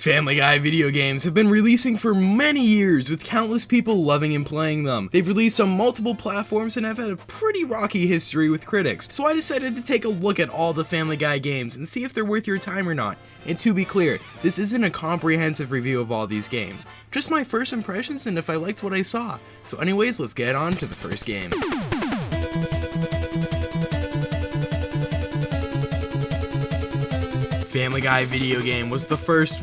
Family Guy video games have been releasing for many years, with countless people loving and playing them. They've released on multiple platforms and have had a pretty rocky history with critics, so I decided to take a look at all the Family Guy games and see if they're worth your time or not. And to be clear, this isn't a comprehensive review of all these games, just my first impressions and if I liked what I saw. So anyways, let's get on to the first game. Family Guy video game was the first,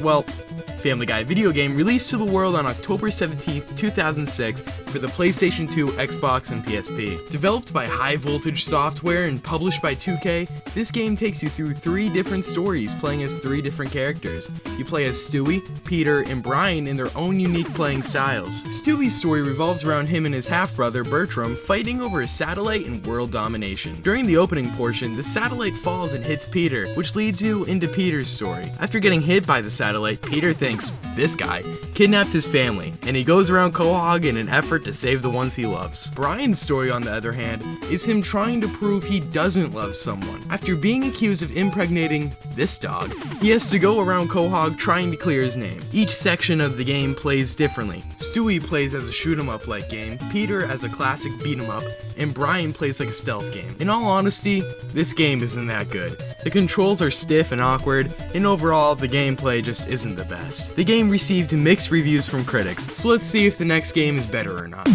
Family Guy video game released to the world on October 17th, 2006 for the PlayStation 2, Xbox, and PSP. Developed by High Voltage Software and published by 2K, this game takes you through 3 different stories playing as 3 different characters. You play as Stewie, Peter, and Brian in their own unique playing styles. Stewie's story revolves around him and his half-brother Bertram fighting over a satellite and world domination. During the opening portion, the satellite falls and hits Peter, which leads you into Peter's story. After getting hit by the satellite, Peter thinks this guy kidnapped his family, and he goes around Quahog in an effort to save the ones he loves. Brian's story, on the other hand, is him trying to prove he doesn't love someone. After being accused of impregnating this dog, he has to go around Quahog trying to clear his name. Each section of the game plays differently. Stewie plays as a shoot-'em-up like game, Peter as a classic beat-'em-up, and Brian plays like a stealth game. In all honesty, this game isn't that good. The controls are stiff and awkward, and overall, the gameplay just isn't the best. The game received mixed reviews from critics, so let's see if the next game is better or not.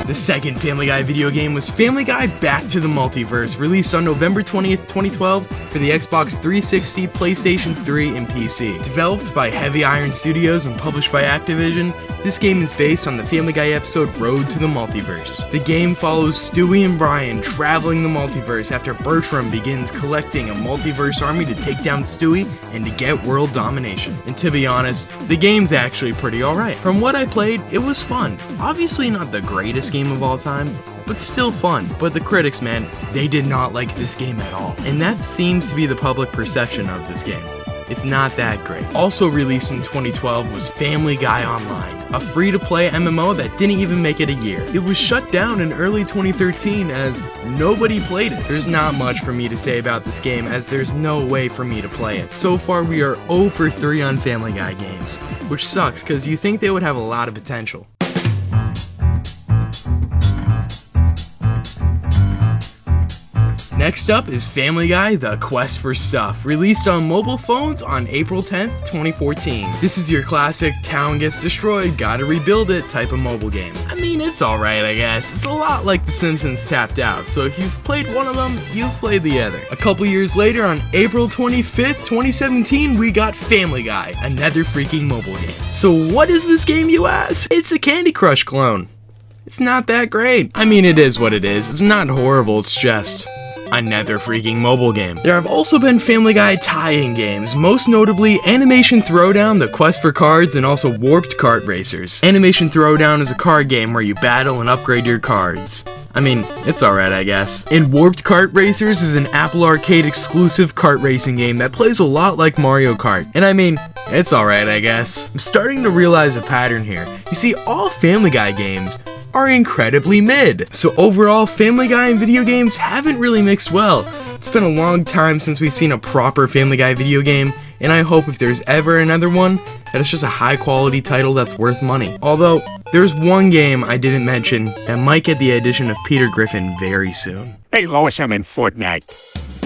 The second Family Guy video game was Family Guy Back to the Multiverse, released on November 20th, 2012 for the Xbox 360, PlayStation 3, and PC. Developed by Heavy Iron Studios and published by Activision, this game is based on the Family Guy episode Road to the Multiverse. The game follows Stewie and Brian traveling the multiverse after Bertram begins collecting a multiverse army to take down Stewie and to get world domination. And to be honest, the game's actually pretty alright. From what I played, it was fun. Obviously not the greatest game of all time, but still fun. But the critics, man, they did not like this game at all. And that seems to be the public perception of this game. It's not that great. Also released in 2012 was Family Guy Online, a free-to-play MMO that didn't even make it a year. It was shut down in early 2013 as nobody played it. There's not much for me to say about this game as there's no way for me to play it. So far we are 0 for 3 on Family Guy games, which sucks because you think they would have a lot of potential. Next up is Family Guy The Quest for Stuff, released on mobile phones on April 10th, 2014. This is your classic town gets destroyed, gotta rebuild it type of mobile game. I mean, it's alright, I guess. It's a lot like The Simpsons Tapped Out, so if you've played one of them, you've played the other. A couple years later, on April 25th, 2017, we got Family Guy, another freaking mobile game. So what is this game, you ask? It's a Candy Crush clone. It's not that great. I mean, it is what it is. It's not horrible, it's just another freaking mobile game. There have also been Family Guy tie-in games, most notably Animation Throwdown, The Quest for Cards, and also Warped Kart Racers. Animation Throwdown is a card game where you battle and upgrade your cards. I mean, it's alright, I guess. And Warped Kart Racers is an Apple Arcade exclusive kart racing game that plays a lot like Mario Kart. And I mean, it's alright, I guess. I'm starting to realize a pattern here. You see, all Family Guy games are incredibly mid. So overall, Family Guy and video games haven't really mixed well. It's been a long time since we've seen a proper Family Guy video game, and I hope if there's ever another one, that it's just a high quality title that's worth money. Although, there's one game I didn't mention that might get the addition of Peter Griffin very soon. Hey Lois, I'm in Fortnite.